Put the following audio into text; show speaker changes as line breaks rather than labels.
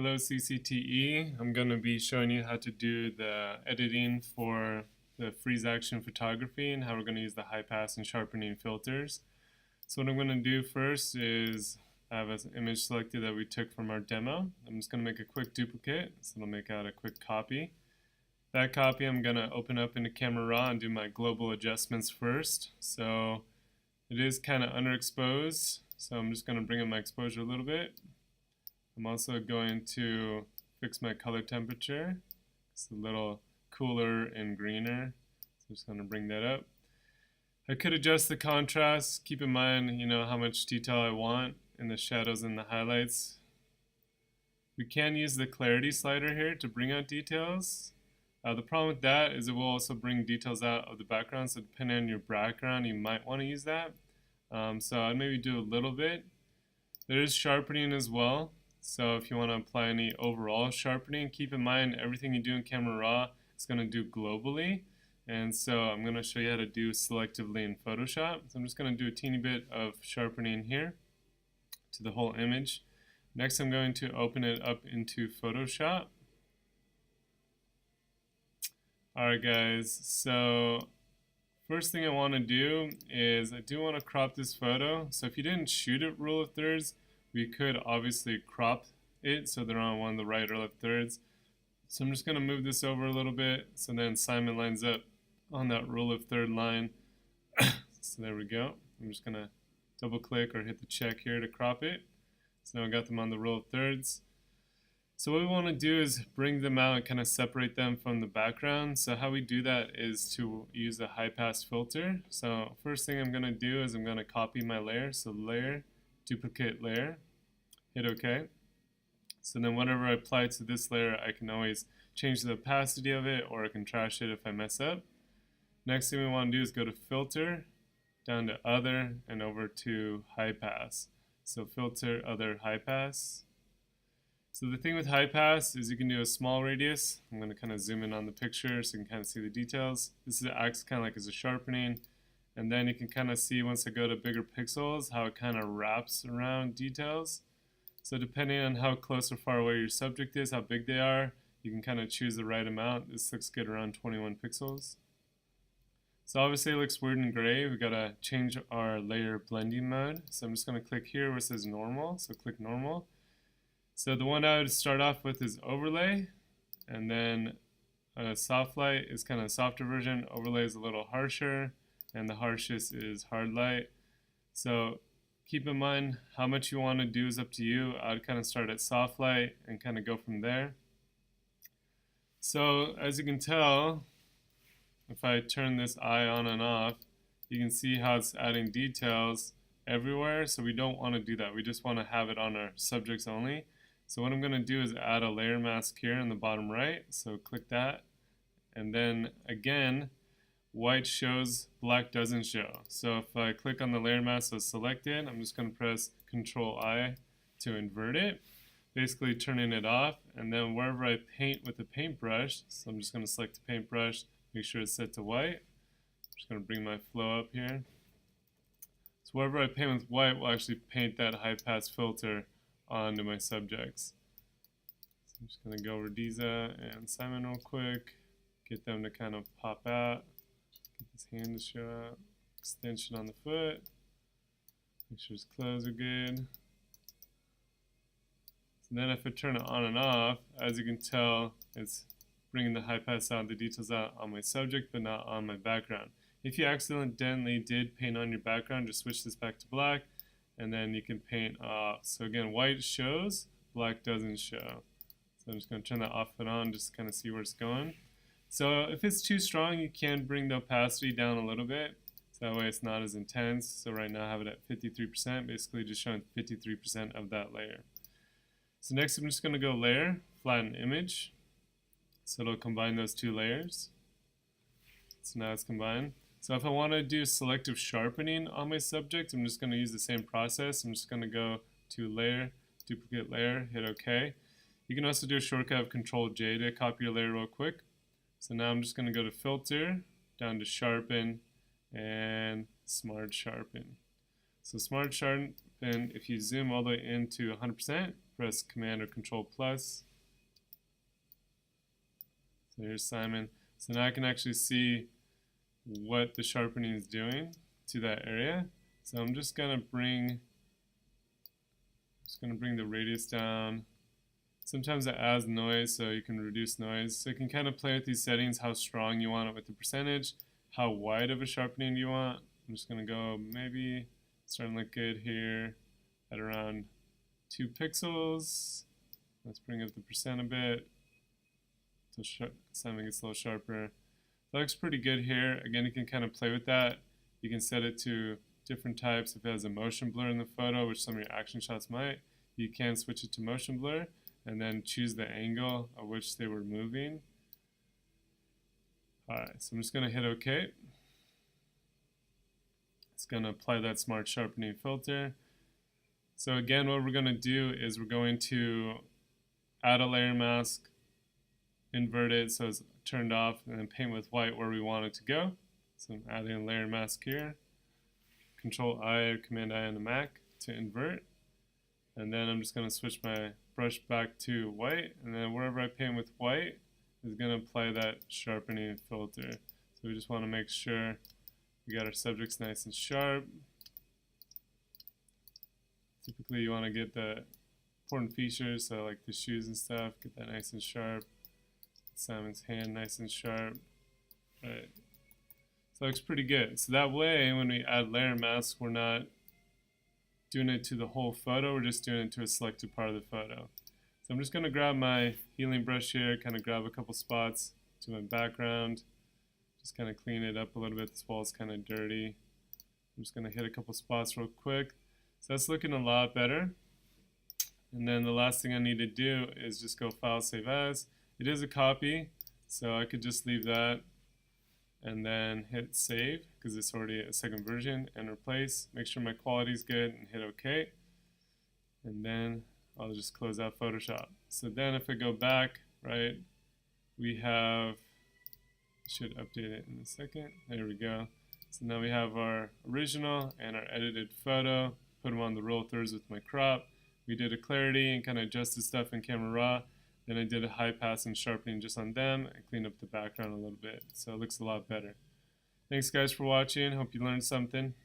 Hello CCTE. I'm going to be showing you how to do the editing for the freeze action photography and how we're going to use the high pass and sharpening filters. So what I'm going to do first is I have an image selected that we took from our demo. I'm just going to make a quick duplicate, so it'll make out a quick copy. That copy I'm going to open up into Camera Raw and do my global adjustments first. So it is kind of underexposed, so I'm just going to bring up my exposure a little bit. I'm also going to fix my color temperature. It's a little cooler and greener, so I'm just going to bring that up. I could adjust the contrast. Keep in mind, how much detail I want in the shadows and the highlights. We can use the clarity slider here to bring out details. The problem with that is it will also bring details out of the background, so depending on your background, you might want to use that. So I'd maybe do a little bit. There is sharpening as well. So if you want to apply any overall sharpening, keep in mind everything you do in Camera Raw is going to do globally. And so I'm going to show you how to do selectively in Photoshop. So I'm just going to do a teeny bit of sharpening here to the whole image. Next I'm going to open it up into Photoshop. Alright guys, so first thing I want to do is I do want to crop this photo. So if you didn't shoot it rule of thirds, we could obviously crop it so they're on one of the right or left thirds. So I'm just going to move this over a little bit so then Simon lines up on that rule of third line. So there we go. I'm just going to double click or hit the check here to crop it. So now I got them on the rule of thirds. So what we want to do is bring them out and kind of separate them from the background. So how we do that is to use the high pass filter. So first thing I'm going to do is I'm going to copy my layer. So layer, duplicate layer, hit OK. So then whatever I apply to this layer, I can always change the opacity of it, or I can trash it if I mess up. Next thing we want to do is go to filter, down to other, and over to high pass. So filter, other, high pass. So the thing with high pass is you can do a small radius. I'm going to kind of zoom in on the picture so you can kind of see the details. This acts kind of like as a sharpening. And then you can kind of see once I go to bigger pixels how it kind of wraps around details. So depending on how close or far away your subject is, how big they are, you can kind of choose the right amount. This looks good around 21 pixels. So obviously it looks weird and gray. We've got to change our layer blending mode. So I'm just going to click here where it says normal. So click normal. So the one I would start off with is overlay. And then soft light is kind of a softer version. Overlay is a little harsher. And the harshest is hard light. So keep in mind how much you want to do is up to you. I'd kind of start at soft light and kind of go from there. So as you can tell, if I turn this eye on and off, you can see how it's adding details everywhere. So we don't want to do that. We just want to have it on our subjects only. So what I'm going to do is add a layer mask here in the bottom right. So click that. And then again, white shows, black doesn't show. So if I click on the layer mask that's selected, I'm just going to press Control I to invert it, basically turning it off. And then wherever I paint with the paintbrush, so I'm just going to select the paintbrush, make sure it's set to white. I'm just going to bring my flow up here. So wherever I paint with white, will actually paint that high pass filter onto my subjects. So I'm just going to go over Diza and Simon real quick, get them to kind of pop out. Get his hand to show up. Extension on the foot. Make sure his clothes are good. So then if I turn it on and off, as you can tell, it's bringing the high pass out, the details out on my subject, but not on my background. If you accidentally did paint on your background, just switch this back to black, and then you can paint off. So again, white shows, black doesn't show. So I'm just going to turn that off and on just to kind of see where it's going. So if it's too strong, you can bring the opacity down a little bit. So that way it's not as intense. So right now I have it at 53%, basically just showing 53% of that layer. So next I'm just going to go layer, flatten image. So it'll combine those two layers. So now it's combined. So if I want to do selective sharpening on my subject, I'm just going to use the same process. I'm just going to go to layer, duplicate layer, hit OK. You can also do a shortcut of Control J to copy your layer real quick. So now I'm just going to go to filter, down to sharpen, and smart sharpen. So smart sharpen, if you zoom all the way into 100%, press Command or Control plus. So here's Simon. So now I can actually see what the sharpening is doing to that area. So I'm just gonna bring the radius down. Sometimes it adds noise, so you can reduce noise. So you can kind of play with these settings, how strong you want it with the percentage, how wide of a sharpening do you want. I'm just gonna go maybe starting to look good here at around 2 pixels. Let's bring up the percent a bit so Simon gets a little sharper. That looks pretty good here. Again, you can kind of play with that. You can set it to different types. If it has a motion blur in the photo, which some of your action shots might, you can switch it to motion blur and then choose the angle at which they were moving. Alright, so I'm just going to hit OK. It's going to apply that smart sharpening filter. So again, what we're going to do is we're going to add a layer mask, invert it so it's turned off, and then paint with white where we want it to go. So I'm adding a layer mask here. Control I or Command I on the Mac to invert. And then I'm just going to switch my brush back to white, and then wherever I paint with white is going to apply that sharpening filter. So we just want to make sure we got our subjects nice and sharp. Typically you want to get the important features, so like the shoes and stuff, get that nice and sharp. Simon's hand nice and sharp. Right. So it looks pretty good. So that way when we add layer masks, we're not doing it to the whole photo, we're just doing it to a selected part of the photo. So I'm just going to grab my healing brush here, kind of grab a couple spots to my background, just kind of clean it up a little bit. This wall is kind of dirty. I'm just going to hit a couple spots real quick. So that's looking a lot better. And then the last thing I need to do is just go File, Save As. It is a copy, so I could just leave that and then hit Save because it's already a second version, and replace. Make sure my quality is good and hit OK. And then I'll just close out Photoshop. So then if I go back, right, we have, should update it in a second. There we go. So now we have our original and our edited photo. Put them on the roll thirds with my crop. We did a clarity and kind of adjusted stuff in Camera Raw. Then I did a high pass and sharpening just on them and cleaned up the background a little bit. So it looks a lot better. Thanks guys for watching. Hope you learned something.